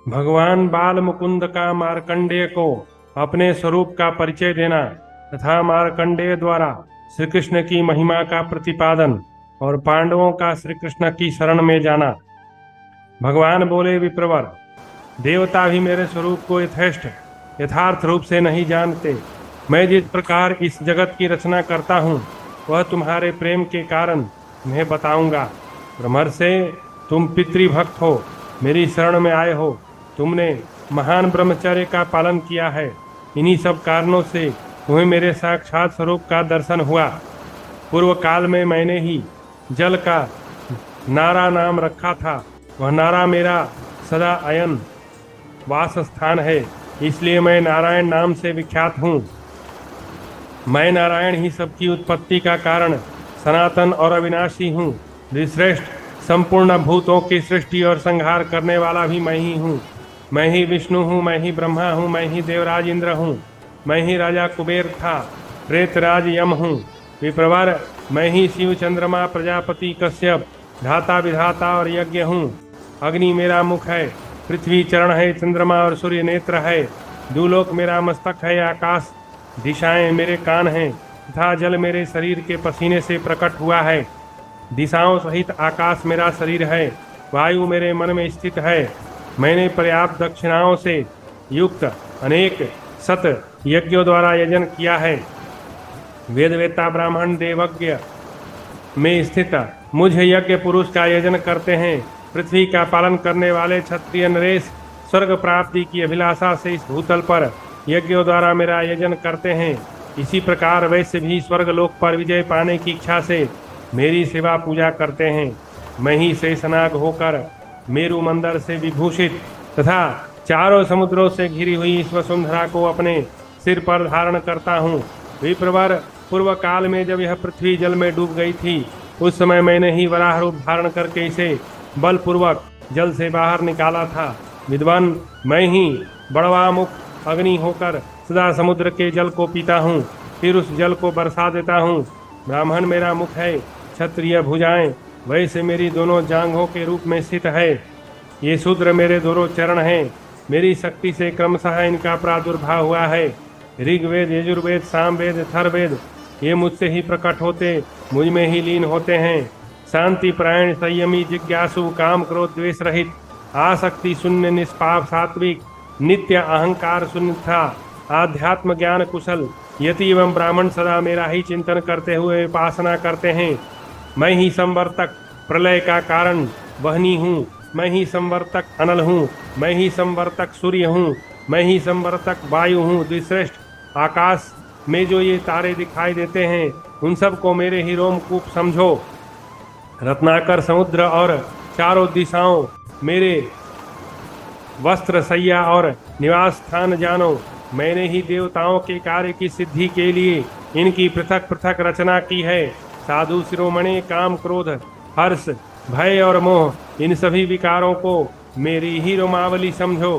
भगवान बाल मुकुंद का मार्कंडेय को अपने स्वरूप का परिचय देना तथा मार्कंडेय द्वारा श्री कृष्ण की महिमा का प्रतिपादन और पांडवों का श्री कृष्ण की शरण में जाना। भगवान बोले, विप्रवर, देवता भी मेरे स्वरूप को यथार्थ रूप से नहीं जानते। मैं जिस प्रकार इस जगत की रचना करता हूँ वह तुम्हारे प्रेम के कारण मैं बताऊंगा। ब्रह्मर्षे, तुम पितृभक्त हो, मेरी शरण में आए हो। तुमने महान ब्रह्मचर्य का पालन किया है। इन्हीं सब कारणों से तुम्हें मेरे साक्षात स्वरूप का दर्शन हुआ। पूर्व काल में मैंने ही जल का नारा नाम रखा था। वह नारा मेरा सदा अयन वास स्थान है, इसलिए मैं नारायण नाम से विख्यात हूँ। मैं नारायण ही सबकी उत्पत्ति का कारण, सनातन और अविनाशी हूँ। श्रेष्ठ, संपूर्ण भूतों की सृष्टि और संहार करने वाला भी मैं ही हूँ। मैं ही विष्णु हूँ, मैं ही ब्रह्मा हूँ, मैं ही देवराज इंद्र हूँ, मैं ही राजा कुबेर था, प्रेतराज यम हूँ। विप्रवर, मैं ही शिव, चंद्रमा, प्रजापति, कश्यप, धाता, विधाता और यज्ञ हूँ। अग्नि मेरा मुख है, पृथ्वी चरण है, चंद्रमा और सूर्य नेत्र है, दूलोक मेरा मस्तक है, आकाश दिशाएं मेरे कान हैं, तथा जल मेरे शरीर के पसीने से प्रकट हुआ है। दिशाओं सहित आकाश मेरा शरीर है, वायु मेरे मन में स्थित है। मैंने पर्याप्त दक्षिणाओं से युक्त अनेक सत यज्ञों द्वारा यजन किया है। वेदवेत्ता ब्राह्मण देवज्ञ में स्थित मुझ यज्ञ पुरुष का यजन करते हैं। पृथ्वी का पालन करने वाले क्षत्रिय नरेश स्वर्ग प्राप्ति की अभिलाषा से इस भूतल पर यज्ञों द्वारा मेरा यजन करते हैं। इसी प्रकार वैश्य भी स्वर्ग लोक पर विजय पाने की इच्छा से मेरी सेवा पूजा करते हैं। मैं ही शेषनाग होकर मेरु मंदिर से विभूषित तथा चारों समुद्रों से घिरी हुई इस वसुंधरा को अपने सिर पर धारण करता हूँ। विप्रवर, पूर्व काल में जब यह पृथ्वी जल में डूब गई थी, उस समय मैंने ही वराह रूप धारण करके इसे बलपूर्वक जल से बाहर निकाला था। विद्वान, मैं ही बड़वा मुख अग्नि होकर सदा समुद्र के जल को पीता हूँ, फिर उस जल को बरसा देता हूँ। ब्राह्मण मेरा मुख है, क्षत्रिय भुजाएं वैसे मेरी दोनों जांघों के रूप में स्थित है। ये शूद्र मेरे दोनों चरण हैं। मेरी शक्ति से क्रमशः इनका प्रादुर्भाव हुआ है। ऋग्वेद, यजुर्वेद, सामवेद, अथर्ववेद ये मुझसे ही प्रकट होते, मुझ में ही लीन होते हैं। शांति प्रायण, संयमी, जिज्ञासु, काम क्रोध द्वेष रहित, आसक्ति शून्य, निष्पाप, सात्विक, नित्य अहंकार शून्य था, आध्यात्म ज्ञान कुशल यति एवं ब्राह्मण सदा मेरा ही चिंतन करते हुए उपासना करते हैं। मैं ही संवर्तक प्रलय का कारण वहनी हूँ। मैं ही संवर्तक अनल हूँ। मैं ही संवर्तक सूर्य हूँ। मैं ही संवर्तक वायु हूँ। द्विश्रेष्ठ, आकाश में जो ये तारे दिखाई देते हैं उन सब को मेरे ही रोमकूप समझो। रत्नाकर समुद्र और चारों दिशाओं मेरे वस्त्र सैया और निवास स्थान जानो। मैंने ही देवताओं के कार्य की सिद्धि के लिए इनकी पृथक पृथक रचना की है। साधु शिरोमणि, काम क्रोध हर्ष भय और मोह, इन सभी विकारों को मेरी ही रोमावली समझो।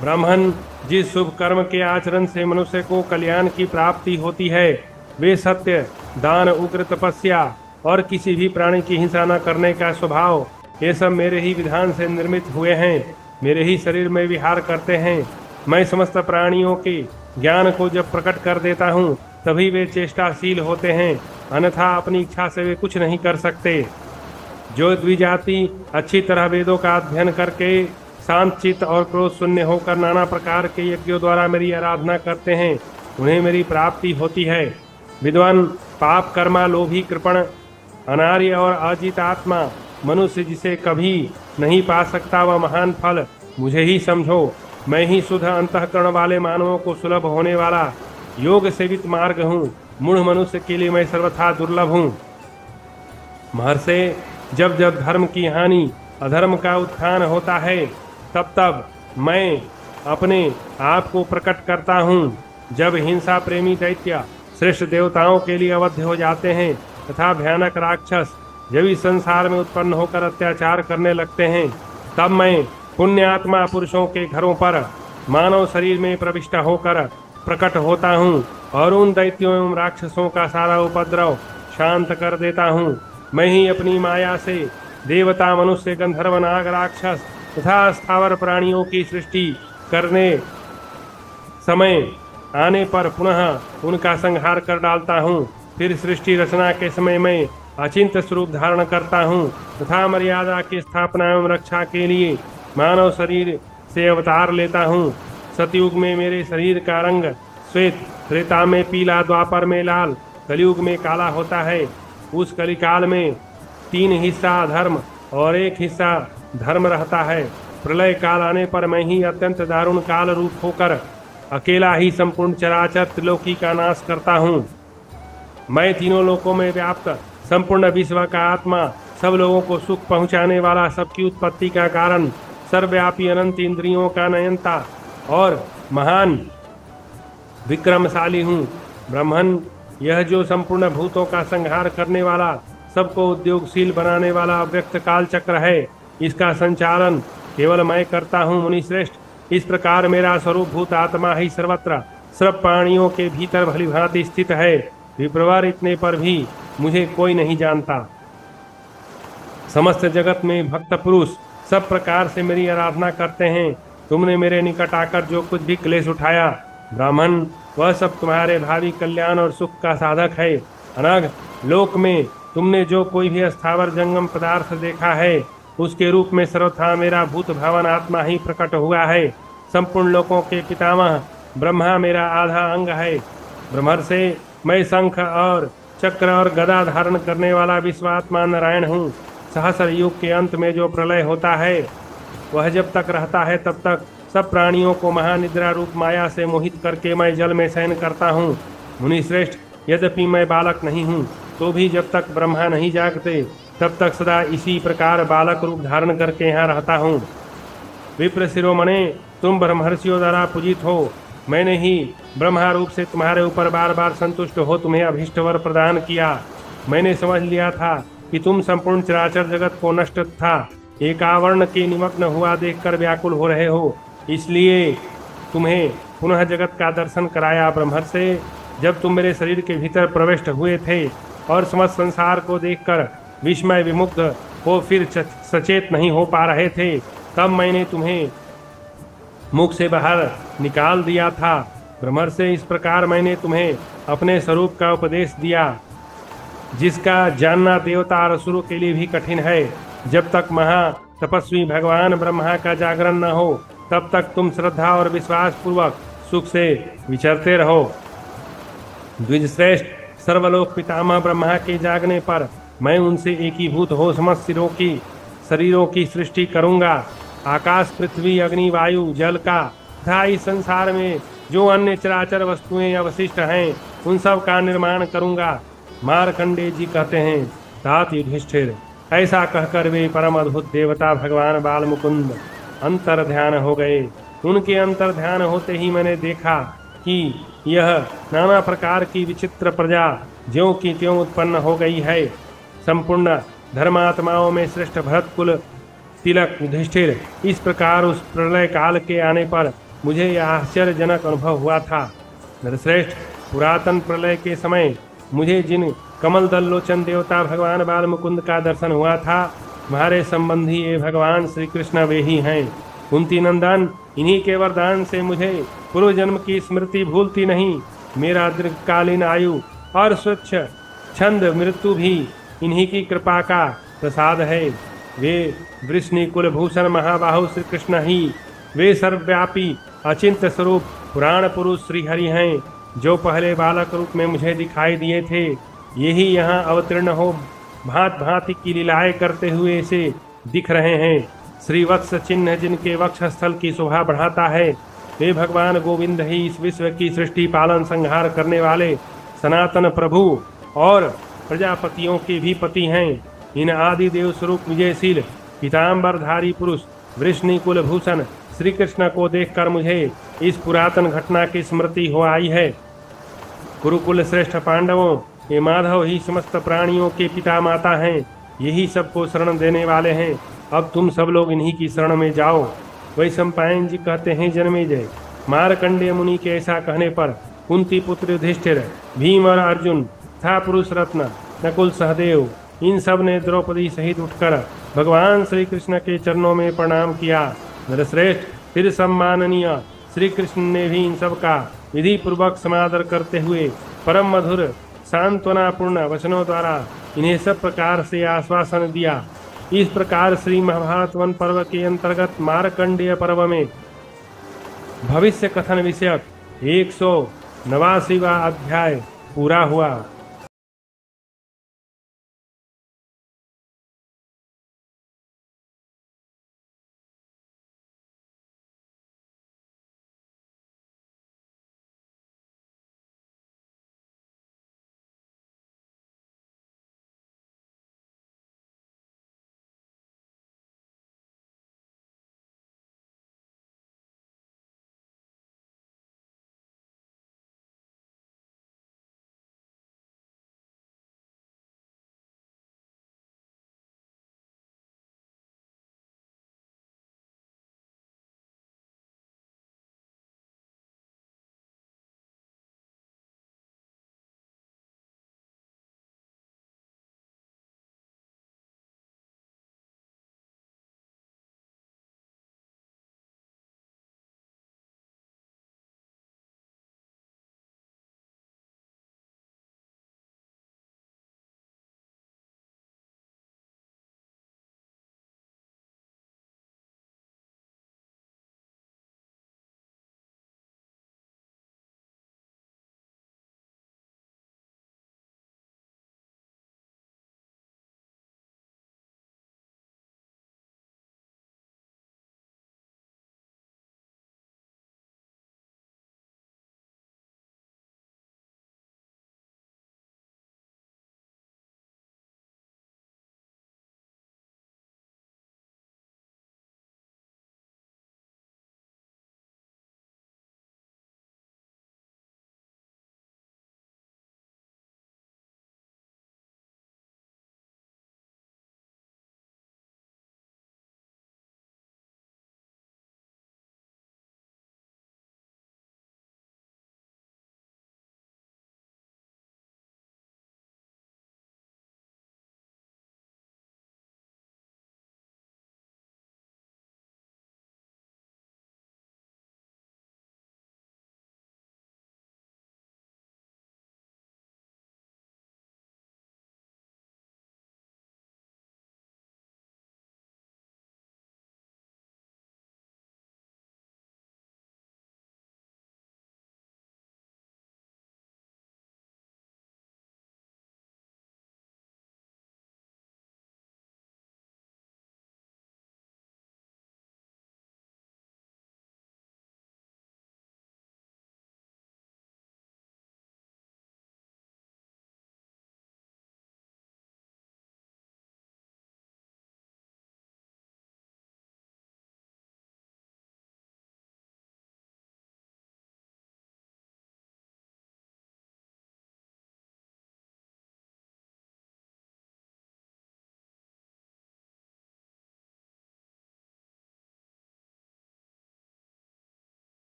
ब्राह्मण, जिस शुभ कर्म के आचरण से मनुष्य को कल्याण की प्राप्ति होती है, वे सत्य, दान, उग्र तपस्या और किसी भी प्राणी की हिंसा न करने का स्वभाव, ये सब मेरे ही विधान से निर्मित हुए हैं, मेरे ही शरीर में विहार करते हैं। मैं समस्त प्राणियों के ज्ञान को जब प्रकट कर देता हूँ तभी वे चेष्टाशील होते हैं, अन्यथा अपनी इच्छा से वे कुछ नहीं कर सकते। जो द्विजाति अच्छी तरह वेदों का अध्ययन करके शांत चित्त और क्रोध शून्य होकर नाना प्रकार के यज्ञों द्वारा मेरी आराधना करते हैं, उन्हें मेरी प्राप्ति होती है। विद्वान, पाप कर्मा, लोभी, कृपण, अनार्य और अजित आत्मा मनुष्य जिसे कभी नहीं पा सकता वह महान फल मुझे ही समझो। मैं ही शुद्ध अंतःकरण वाले मानवों को सुलभ होने वाला योग सेवित मार्ग हूँ। मूढ़ मनुष्य के लिए मैं सर्वथा दुर्लभ हूँ। महर्षे, जब जब धर्म की हानि, अधर्म का उत्थान होता है, तब तब मैं अपने आप को प्रकट करता हूँ। जब हिंसा प्रेमी दैत्य श्रेष्ठ देवताओं के लिए अवध्य हो जाते हैं तथा भयानक राक्षस जब इस संसार में उत्पन्न होकर अत्याचार करने लगते हैं, तब मैं पुण्यात्मा पुरुषों के घरों पर मानव शरीर में प्रविष्ट होकर प्रकट होता हूँ और उन दैत्यों एवं राक्षसों का सारा उपद्रव शांत कर देता हूँ। मैं ही अपनी माया से देवता, मनुष्य, गंधर्व, नाग, राक्षस तथा स्थावर प्राणियों की सृष्टि करने समय आने पर पुनः उनका संहार कर डालता हूँ। फिर सृष्टि रचना के समय में अचिंत स्वरूप धारण करता हूँ तथा मर्यादा की स्थापना एवं रक्षा के लिए मानव शरीर से अवतार लेता हूँ। सतयुग में मेरे शरीर का रंग श्वेत, त्रेता में पीला, द्वापर में लाल, कलयुग में काला होता है। उस कलिकाल में 3 हिस्सा धर्म और 1 हिस्सा धर्म रहता है। प्रलय काल आने पर मैं ही अत्यंत दारुण काल रूप होकर अकेला ही संपूर्ण चराचर त्रिलोकी का नाश करता हूँ। मैं तीनों लोकों में व्याप्त संपूर्ण विश्व का आत्मा, सब लोगों को सुख पहुँचाने वाला, सबकी उत्पत्ति का कारण, सर्वव्यापी अनंत इंद्रियों का नियंता और महान विक्रमशाली हूँ। ब्रह्मन, यह जो संपूर्ण भूतों का संहार करने वाला, सबको उद्योगशील बनाने वाला अव्यक्त काल चक्र है, इसका संचालन केवल मैं करता हूँ। मुनिश्रेष्ठ, इस प्रकार मेरा स्वरूप भूत आत्मा ही सर्वत्र सब प्राणियों के भीतर भलीभांति स्थित है। विप्रवर इतने पर भी मुझे कोई नहीं जानता। समस्त जगत में भक्त पुरुष सब प्रकार से मेरी आराधना करते हैं। तुमने मेरे निकट आकर जो कुछ भी क्लेश उठाया ब्राह्मण, वह सब तुम्हारे भावी कल्याण और सुख का साधक है। अनग लोक में तुमने जो कोई भी स्थावर जंगम पदार्थ देखा है, उसके रूप में सर्वथा मेरा भूत भावन आत्मा ही प्रकट हुआ है। संपूर्ण लोकों के पितामह ब्रह्मा मेरा आधा अंग है। ब्रह्मर से मैं शंख और चक्र और गदा धारण करने वाला विश्वात्मा नारायण हूँ। सहस्र युग के अंत में जो प्रलय होता है, वह जब तक रहता है तब तक सब प्राणियों को महानिद्रा रूप माया से मोहित करके मैं जल में शयन करता हूँ। मुनिश्रेष्ठ, यद्यपि मैं बालक नहीं हूँ, तो भी जब तक ब्रह्मा नहीं जागते तब तक सदा इसी प्रकार बालक रूप धारण करके यहाँ रहता हूँ। विप्र शिरोमणे, तुम ब्रह्मर्षियों द्वारा पूजित हो। मैंने ही ब्रह्मा रूप से तुम्हारे ऊपर बार बार संतुष्ट हो तुम्हें अभीष्ट वर प्रदान किया। मैंने समझ लिया था कि तुम संपूर्ण चराचर जगत को नष्ट था एकावर्ण के निमग्न हुआ देखकर व्याकुल हो रहे हो, इसलिए तुम्हें पुनः जगत का दर्शन कराया। ब्रह्मर से जब तुम मेरे शरीर के भीतर प्रविष्ट हुए थे और समस्त संसार को देखकर विस्मय विमुग्ध हो फिर सचेत नहीं हो पा रहे थे, तब मैंने तुम्हें मुख से बाहर निकाल दिया था। ब्रह्मर से इस प्रकार मैंने तुम्हें अपने स्वरूप का उपदेश दिया, जिसका जानना देवता और असुरों के लिए भी कठिन है। जब तक महा तपस्वी भगवान ब्रह्मा का जागरण न हो, तब तक तुम श्रद्धा और विश्वास पूर्वक सुख से विचरते रहो। द्विजश्रेष्ठ, सर्वलोक पितामह ब्रह्मा के जागने पर मैं उनसे एकीभूत हो समस्त शरीरों की सृष्टि करूंगा। आकाश, पृथ्वी, अग्नि, वायु, जल का तथा इस संसार में जो अन्य चराचर वस्तुएं अवशिष्ट हैं, उन सब का निर्माण करूंगा। मार्कंडेय जी कहते हैं, तात युधिष्ठिर, ऐसा कहकर वे परम अद्भुत देवता भगवान बाल मुकुंद अंतर ध्यान हो गए। उनके अंतर ध्यान होते ही मैंने देखा कि यह नाना प्रकार की विचित्र प्रजा ज्यों की त्यों उत्पन्न हो गई है। संपूर्ण धर्मात्माओं में श्रेष्ठ भरत कुल तिलक युधिष्ठिर, इस प्रकार उस प्रलय काल के आने पर मुझे यह आश्चर्यजनक अनुभव हुआ था। नरश्रेष्ठ, पुरातन प्रलय के समय मुझे जिन कमल दल लोचन देवता भगवान बाल मुकुंद का दर्शन हुआ था, तुम्हारे संबंधी ये भगवान श्री कृष्ण वे ही हैं। कुंती नंदन, इन्हीं के वरदान से मुझे पूर्व जन्म की स्मृति भूलती नहीं। मेरा दीर्घकालीन आयु और स्वच्छ छंद मृत्यु भी इन्हीं की कृपा का प्रसाद है। वे वृष्णि कुलभूषण महाबाहु श्री कृष्ण ही, वे सर्वव्यापी अचिंत्य स्वरूप पुराण पुरुष श्री हरि हैं, जो पहले बालक रूप में मुझे दिखाई दिए थे। यही यहाँ अवतीर्ण हो भांत भांति की लीलाएं करते हुए से दिख रहे हैं। श्रीवत्स चिन्ह जिनके वक्ष स्थल की शोभा बढ़ाता है, वे भगवान गोविंद ही इस विश्व की सृष्टि पालन संहार करने वाले सनातन प्रभु और प्रजापतियों के भी पति हैं। इन आदि देव स्वरूप विजयशील पीताम्बरधारी पुरुष वृष्णि कुलभूषण श्री कृष्ण को देखकर मुझे इस पुरातन घटना की स्मृति हो आई है। कुरुकुल श्रेष्ठ पांडवों, ये माधव ही समस्त प्राणियों के पिता माता हैं, यही सबको शरण देने वाले हैं। अब तुम सब लोग इन्हीं की शरण में जाओ। वैशंपायन जी कहते हैं, जन्मेजय, मार्कंडेय मुनि के ऐसा कहने पर कुंती पुत्र युधिष्ठिर, भीम और अर्जुन तथा पुरुष रत्न नकुल सहदेव, इन सब ने द्रौपदी सहित उठकर भगवान श्री कृष्ण के चरणों में प्रणाम किया। नरश्रेष्ठ, फिर सम्माननीय श्री कृष्ण ने भी इन सब का विधि पूर्वक समादर करते हुए परम मधुर सांत्वनापूर्ण वचनों द्वारा इन्हें सब प्रकार से आश्वासन दिया। इस प्रकार श्री महाभारत वन पर्व के अंतर्गत मार्कंडेय पर्व में भविष्य कथन विषयक 189वां अध्याय पूरा हुआ।